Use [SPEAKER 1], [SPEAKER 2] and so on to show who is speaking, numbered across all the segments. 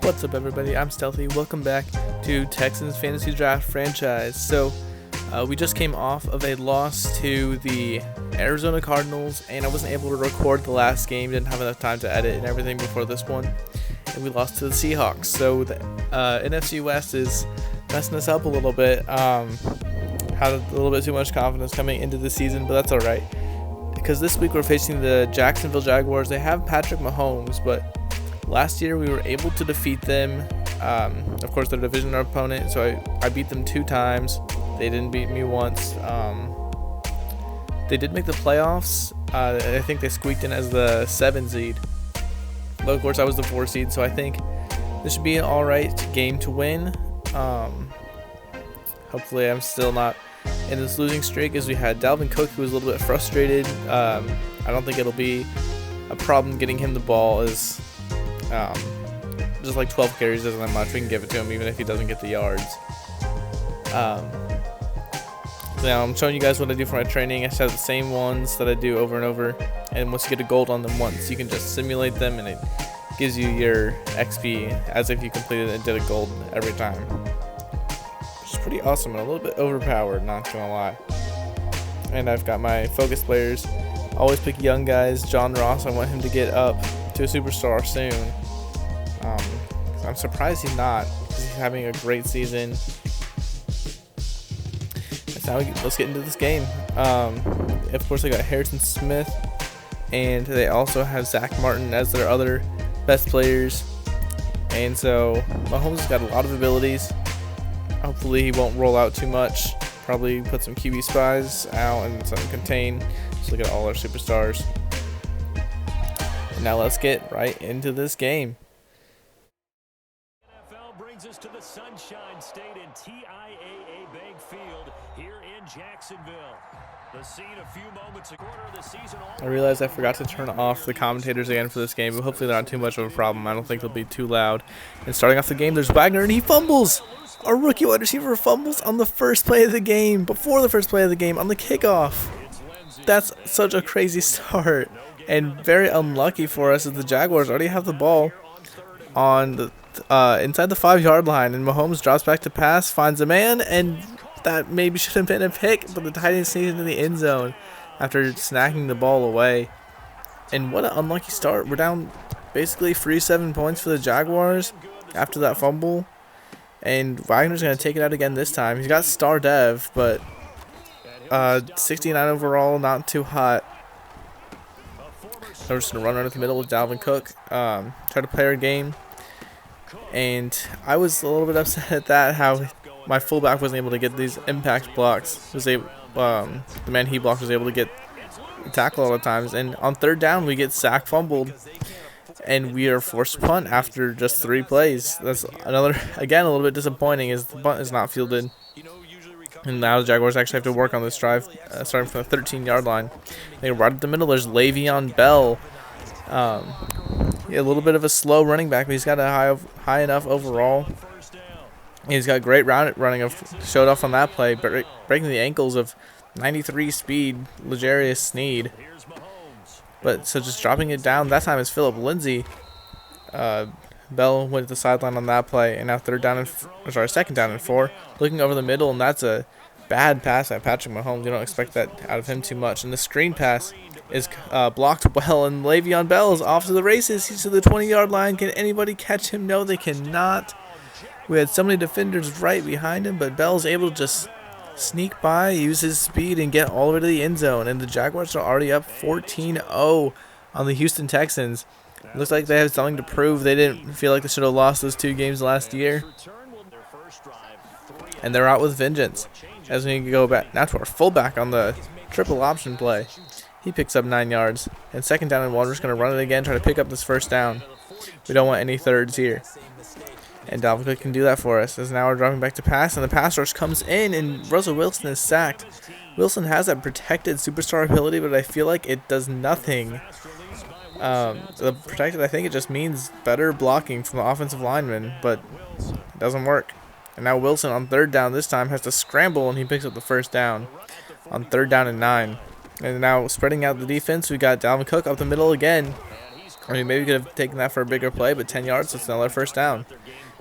[SPEAKER 1] What's up, everybody? I'm Stealthy. Welcome back to Texans Fantasy Draft Franchise. So, we just came off of a loss to the Arizona Cardinals, and I wasn't able to record the last game. Didn't have enough time to edit and everything before this one, and we lost to the Seahawks. So, the NFC West is messing us up a little bit. Had a little bit too much confidence coming into the season, but that's all right. Because this week we're facing the Jacksonville Jaguars. They have Patrick Mahomes, but last year we were able to defeat them. Of course, they're a divisional opponent, so I beat them 2 times. They didn't beat me once. They did make the playoffs. I think they squeaked in as the 7 seed. But of course, I was the 4 seed, so I think this should be an alright game to win. Hopefully I'm still not in this losing streak, as we had Dalvin Cook, who was a little bit frustrated. I don't think it'll be a problem getting him the ball, as just like 12 carries isn't that much. We can give it to him even if he doesn't get the yards. Now I'm showing you guys what I do for my training. I just have the same ones that I do over and over, and once you get a gold on them once, you can just simulate them and it gives you your XP as if you completed and did a gold every time, which is pretty awesome and a little bit overpowered, not gonna lie. And I've got my focus players. I always pick young guys. John Ross, I want him to get up to a superstar soon. I'm surprised he's not, because he's having a great season. Now let's get into this game. Of course, they got Harrison Smith, and they also have Zach Martin as their other best players. And so Mahomes has got a lot of abilities. Hopefully he won't roll out too much. Probably put some QB spies out and some contain. Just look at all our superstars. And now let's get right into this game.
[SPEAKER 2] NFL brings us to the Sunshine State in TIAA Bank Field here in Jacksonville. The scene a few moments a quarter of the season.
[SPEAKER 1] I realized I forgot to turn off the commentators again for this game, but hopefully they're not too much of a problem. I don't think they'll be too loud. And starting off the game, there's Wagner, and he fumbles. Our rookie wide receiver fumbles on the first play of the game, before the first play of the game, on the kickoff. That's such a crazy start, and very unlucky for us, as the Jaguars already have the ball on the inside the 5-yard line, and Mahomes drops back to pass, finds a man, and that maybe should have been a pick, but the tight end sneaks into the end zone after snacking the ball away. And what an unlucky start. We're down basically 3-7 points for the Jaguars after that fumble, and Wagner's going to take it out again this time. He's got star dev, but 69 overall, not too hot. So we're just going to run right the middle with Dalvin Cook, try to play our game. And I was a little bit upset at that, how my fullback wasn't able to get these impact blocks. The man he blocked was able to get tackle all the times. And on third down, we get sack fumbled, and we are forced to punt after just 3 plays. That's another, again, a little bit disappointing, as the punt is not fielded. And now the Jaguars actually have to work on this drive, starting from the 13-yard line. They right at the middle, there's Le'Veon Bell. A little bit of a slow running back, but he's got a high enough overall. He's got great running, showed off on that play, but breaking the ankles of 93 speed L'Jarius Sneed. But so just dropping it down, that time is Philip Lindsay. Bell went to the sideline on that play, and now second down and 4. Looking over the middle, and that's a bad pass at Patrick Mahomes. You don't expect that out of him too much. And the screen pass is blocked well, and Le'Veon Bell is off to the races. He's to the 20-yard line. Can anybody catch him? No, they cannot. We had so many defenders right behind him, but Bell's able to just sneak by, use his speed, and get all the way to the end zone. And the Jaguars are already up 14-0 on the Houston Texans. Looks like they have something to prove. They didn't feel like they should have lost those 2 games last year. And they're out with vengeance. As we go back now to our fullback on the triple option play. He picks up 9 yards. And second down and 1, we're just going to run it again, try to pick up this first down. We don't want any thirds here. And Dalvin Cook can do that for us, as now we're dropping back to pass, and the pass rush comes in, and Russell Wilson is sacked. Wilson has that protected superstar ability, but I feel like it does nothing. The protected, I think it just means better blocking from the offensive lineman, but it doesn't work. And now Wilson on third down this time has to scramble, and he picks up the first down on 3rd down and 9. And now spreading out the defense, we got Dalvin Cook up the middle again. I mean, maybe we could have taken that for a bigger play, but 10 yards, it's another first down.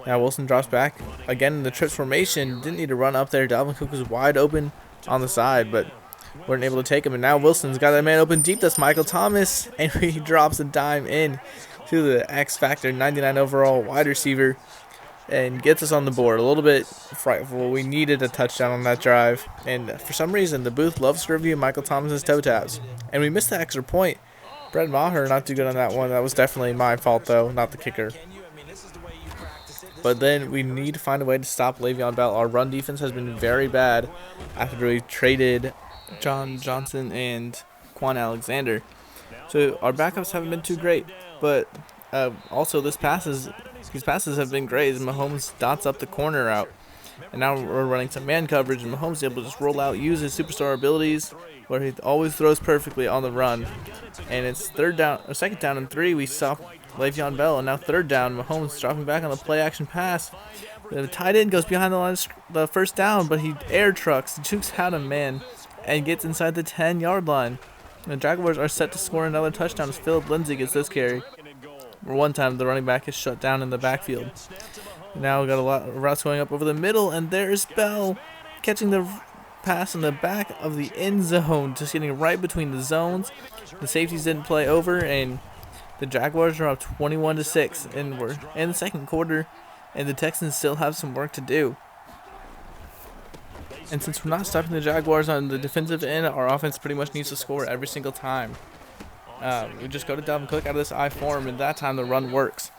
[SPEAKER 1] Now Wilson drops back again in the trips formation. Didn't need to run up there. Dalvin Cook was wide open on the side, but weren't able to take him. And now Wilson's got that man open deep. That's Michael Thomas, and he drops a dime in to the X Factor 99 overall wide receiver and gets us on the board. A little bit frightful. We needed a touchdown on that drive, and for some reason the booth loves to review Michael Thomas's toe taps, and we missed the extra point. Brett Maher not too good on that one. That was definitely my fault though, not the kicker. But then we need to find a way to stop Le'Veon Bell. Our run defense has been very bad after we traded John Johnson and Quan Alexander. So our backups haven't been too great, but also these passes have been great as Mahomes dots up the corner out. And now we're running some man coverage, and Mahomes is able to just roll out, use his superstar abilities, where he always throws perfectly on the run. And it's second down and 3. We stop Le'Veon Bell, and now third down. Mahomes dropping back on the play-action pass. The tight end goes behind the line, the first down, but he air trucks, jukes out a man, and gets inside the 10-yard line. The Jaguars are set to score another touchdown as Philip Lindsay gets this carry. For one time, the running back is shut down in the backfield. Now we got a lot of routes going up over the middle, and there's Bell catching the pass in the back of the end zone, just getting right between the zones. The safeties didn't play over, and the Jaguars are up 21-6, and we're in the second quarter, and the Texans still have some work to do. And since we're not stopping the Jaguars on the defensive end, our offense pretty much needs to score every single time. We just go to Dalvin Cook out of this I form, and that time the run works.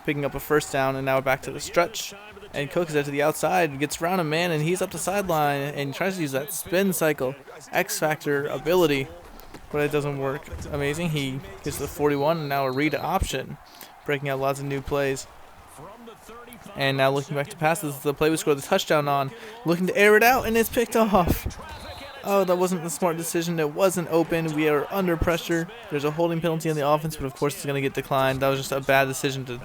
[SPEAKER 1] Picking up a first down, and now we're back to the stretch. And Cook is out to the outside, gets around a man, and he's up the sideline, and tries to use that spin cycle X Factor ability, but it doesn't work. Amazing. He gets to the 41, and now a read option, breaking out lots of new plays. And now looking back to passes, the play we scored the touchdown on, looking to air it out, and it's picked off. Oh, that wasn't the smart decision. It wasn't open. We are under pressure. There's a holding penalty on the offense, but of course it's going to get declined. That was just a bad decision to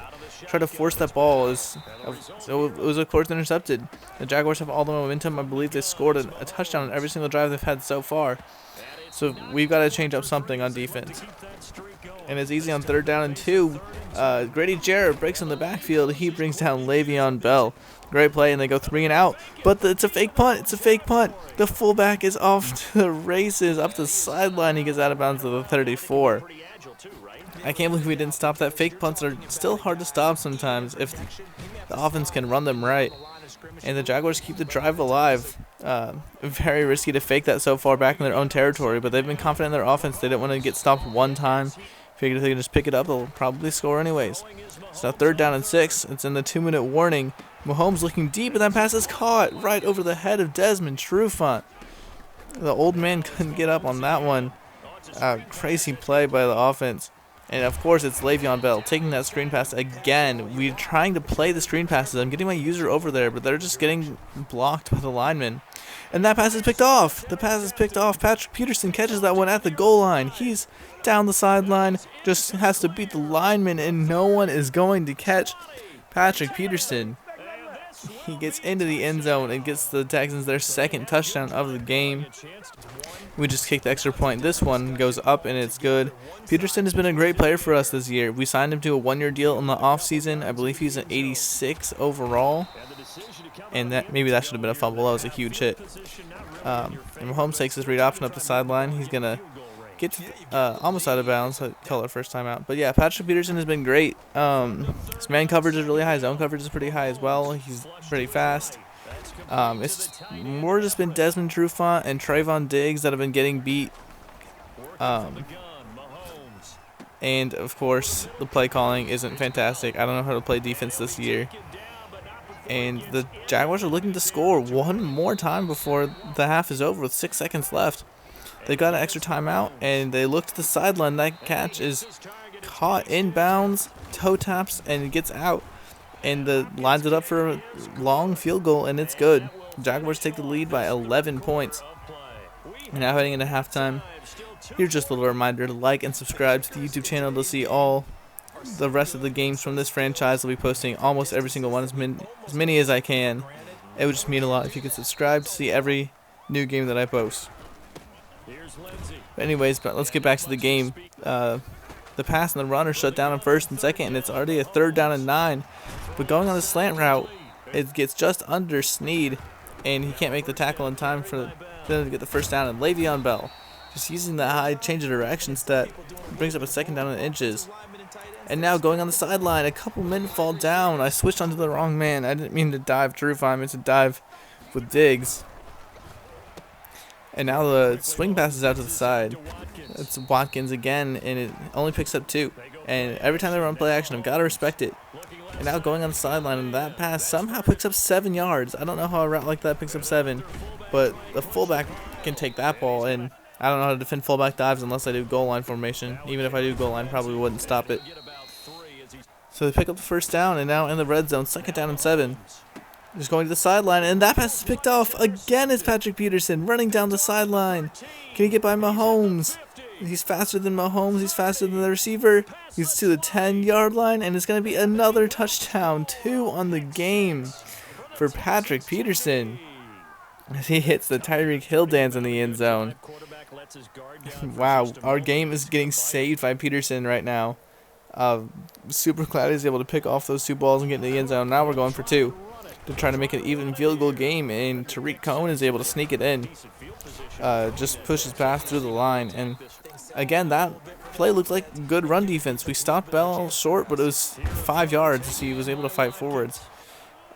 [SPEAKER 1] try to force that ball. So it was, of course, intercepted. The Jaguars have all the momentum. I believe they scored a touchdown on every single drive they've had so far. So we've got to change up something on defense. And it's easy on third down and 2. Grady Jarrett breaks in the backfield. He brings down Le'Veon Bell. Great play, and they go 3 and out. But it's a fake punt. It's a fake punt. The fullback is off to the races, up the sideline. He gets out of bounds to the 34. I can't believe we didn't stop that. Fake punts are still hard to stop sometimes if the offense can run them right. And the Jaguars keep the drive alive. Very risky to fake that so far back in their own territory, but they've been confident in their offense. They didn't want to get stopped one time. Figured if they can just pick it up, they'll probably score anyways. So now third down and 6. It's in the 2-minute warning. Mahomes looking deep, and that pass is caught right over the head of Desmond Trufant. The old man couldn't get up on that one. Crazy play by the offense. And of course, it's Le'Veon Bell taking that screen pass again. We're trying to play the screen passes. I'm getting my user over there, but they're just getting blocked by the linemen. And that pass is picked off. The pass is picked off. Patrick Peterson catches that one at the goal line. He's down the sideline, just has to beat the lineman, and no one is going to catch Patrick Peterson. He gets into the end zone and gets the Texans their second touchdown of the game. We just kicked the extra point. This one goes up, and it's good. Peterson has been a great player for us this year. We signed him to a 1-year deal in the offseason. I believe he's an 86 overall. And maybe that should have been a fumble. That was a huge hit. And Mahomes takes his read option up the sideline. He's going to get to almost out of bounds. Call it first time out. But yeah, Patrick Peterson has been great. His man coverage is really high. His zone coverage is pretty high as well. He's pretty fast. It's more just been Desmond Trufant and Trayvon Diggs that have been getting beat. And of course, the play calling isn't fantastic. I don't know how to play defense this year. And the Jaguars are looking to score one more time before the half is over with 6 seconds left. They got an extra timeout, and they look to the sideline. That catch is caught inbounds, toe taps, and gets out. And lines it up for a long field goal, and it's good. The Jaguars take the lead by 11 points. And now heading into halftime, here's just a little reminder to like and subscribe to the YouTube channel to see all the rest of the games from this franchise. I'll be posting almost every single one, as many as I can. It would just mean a lot if you could subscribe to see every new game that I post. But anyways, let's get back to the game. the pass and the run are shut down on first and second, and it's already a 3rd down and 9. But going on the slant route, it gets just under Snead, and he can't make the tackle in time for them to get the first down. And Le'Veon Bell, just using the high change of direction stat, brings up a 2nd down and inches. And now going on the sideline, a couple men fall down. I switched onto the wrong man. I didn't mean to dive to Rufai, I meant to dive with Diggs. And now the swing passes out to the side. It's Watkins again, and it only picks up 2. And every time they run play action, I've got to respect it. And now going on the sideline, and that pass somehow picks up 7 yards. I don't know how a route like that picks up 7, but the fullback can take that ball, and I don't know how to defend fullback dives unless I do goal line formation. Even if I do goal line, probably wouldn't stop it. So they pick up the first down, and now in the red zone, 2nd down and 7. Just going to the sideline, and that pass is picked off. Again, it's Patrick Peterson running down the sideline. Can he get by Mahomes? He's faster than Mahomes. He's faster than the receiver. He's to the 10-yard line, and it's going to be another touchdown. 2 on the game for Patrick Peterson as he hits the Tyreek Hill dance in the end zone. Wow, our game is getting saved by Peterson right now. Super glad he's able to pick off those 2 balls and get in the end zone. Now we're going for 2 to try to make an even field goal game, and Tariq Cohen is able to sneak it in. Just pushes past through the line, and again, that play looked like good run defense. We stopped Bell short, but it was 5 yards, so he was able to fight forwards.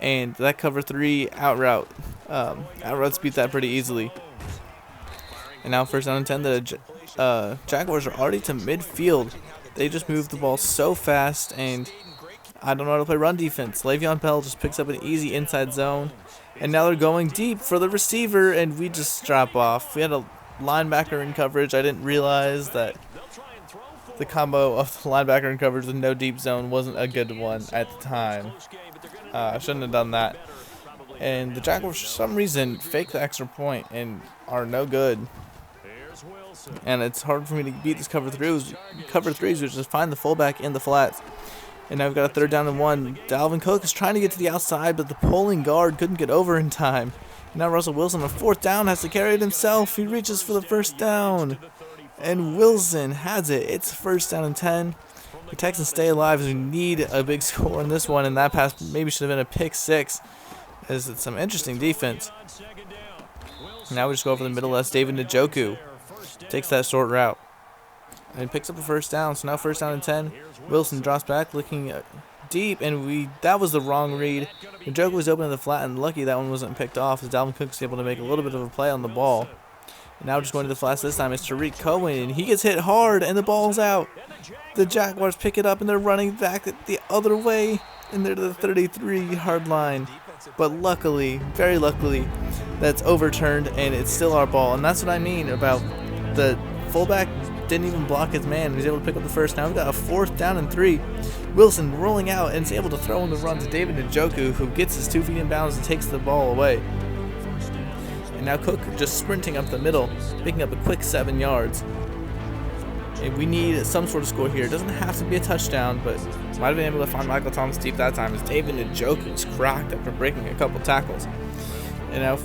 [SPEAKER 1] And that cover 3 out route. Out routes beat that pretty easily. And now 1st down and 10, the Jaguars are already to midfield. They just moved the ball so fast, and I don't know how to play run defense. Le'Veon Bell just picks up an easy inside zone. And now they're going deep for the receiver, and we just drop off. We had a linebacker in coverage. I didn't realize that the combo of the linebacker in coverage with no deep zone wasn't a good one at the time. I shouldn't have done that. And the Jaguars, for some reason, fake the extra point and are no good. And it's hard for me to beat this cover 3s, which is find the fullback in the flats. And now we've got a 3rd down and 1. Dalvin Cook is trying to get to the outside, but the pulling guard couldn't get over in time. And now Russell Wilson on 4th down has to carry it himself. He reaches for the 1st down. And Wilson has it. It's 1st down and 10. The Texans stay alive as we need a big score in this one. And that pass maybe should have been a pick 6. As it's some interesting defense. Now we just go over the middle as David Njoku takes that short route. And picks up a 1st down. So now 1st down and 10. Wilson drops back looking deep, and that was the wrong read. Njoku was open in the flat, and lucky that one wasn't picked off as Dalvin Cook was able to make a little bit of a play on the ball. And now just going to the flats this time is Tariq Cohen, and he gets hit hard, and the ball's out. The Jaguars pick it up, and they're running back the other way, and they're to the 33-yard line. But luckily, very luckily, that's overturned, and it's still our ball. And that's what I mean about the fullback didn't even block his man. He was able to pick up the 1st. Now we've got a 4th down and 3. Wilson rolling out and is able to throw in the run to David Njoku, who gets his 2 feet in bounds and takes the ball away. And now Cook just sprinting up the middle, picking up a quick 7 yards. And we need some sort of score here. It doesn't have to be a touchdown, but might have been able to find Michael Thomas deep that time as David Njoku is cracked after breaking a couple tackles. And now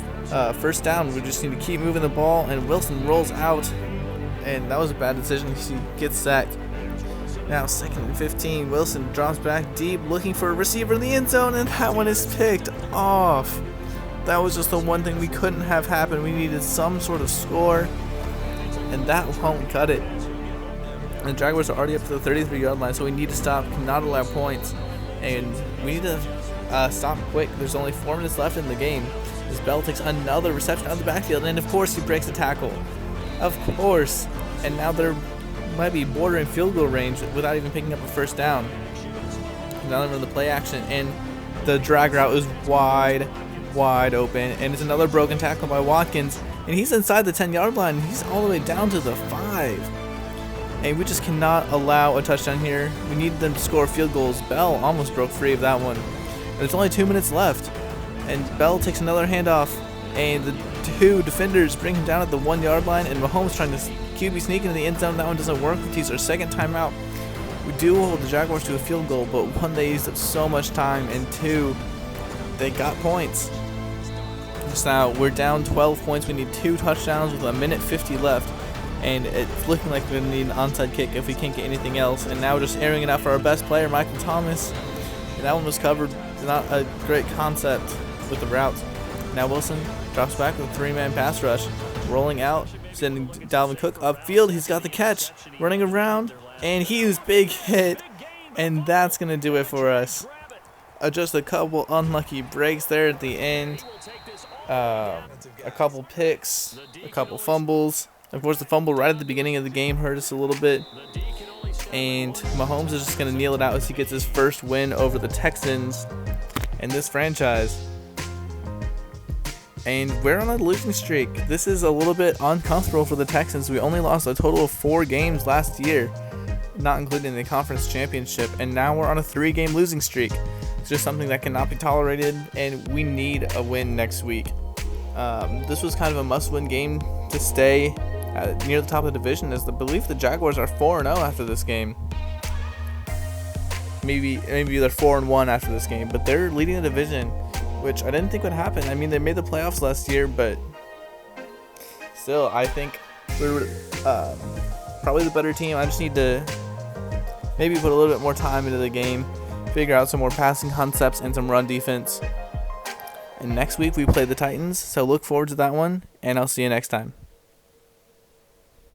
[SPEAKER 1] 1st down, we just need to keep moving the ball, and Wilson rolls out. And that was a bad decision. He gets sacked. Now 2nd and 15. Wilson drops back deep looking for a receiver in the end zone, and that one is picked off. That was just the one thing we couldn't have happen. We needed some sort of score, and that won't cut it. And the Jaguars are already up to the 33-yard line, so we need to stop, cannot allow points. And we need to stop quick. There's only 4 minutes left in the game. As Bell takes another reception out of the backfield, and of course he breaks a tackle. Of course. And now they're might be bordering field goal range without even picking up a 1st down. Now they're in the play action, and the drag route is wide open, and it's another broken tackle by Watkins, and he's inside the 10-yard line. He's all the way down to the 5, and we just cannot allow a touchdown here. We need them to score field goals. Bell almost broke free of that one. And it's only 2 minutes left, and Bell takes another handoff, and the 2 defenders bring him down at the 1-yard line, and Mahomes trying to QB sneak into the end zone. That one doesn't work. Let's use our 2nd timeout. We do hold the Jaguars to a field goal, but 1, they used up so much time, and 2, they got points. So now we're down 12 points. We need 2 touchdowns with a minute 50 left. and it's looking like we're going to need an onside kick if we can't get anything else. And now we're just airing it out for our best player, Michael Thomas. And that one was covered. Not a great concept with the routes. Now Wilson drops back with a 3-man pass rush, rolling out, sending Dalvin Cook upfield. He's got the catch, running around, and he's big hit, and that's going to do it for us. Just a couple unlucky breaks there at the end. A couple picks, a couple fumbles. Of course, the fumble right at the beginning of the game hurt us a little bit. And Mahomes is just going to kneel it out as he gets his first win over the Texans in this franchise. And we're on a losing streak. This is a little bit uncomfortable for the Texans. We only lost a total of 4 games last year, not including the conference championship. And now we're on a 3-game losing streak. It's just something that cannot be tolerated, and we need a win next week. This was kind of a must-win game to stay near the top of the division, as I believe the Jaguars are 4-0 after this game. Maybe they're 4-1 after this game, but they're leading the division, which I didn't think would happen. I mean, they made the playoffs last year, but still, I think we're probably the better team. I just need to maybe put a little bit more time into the game, figure out some more passing concepts and some run defense. And next week we play the Titans, so look forward to that one, and I'll see you next time.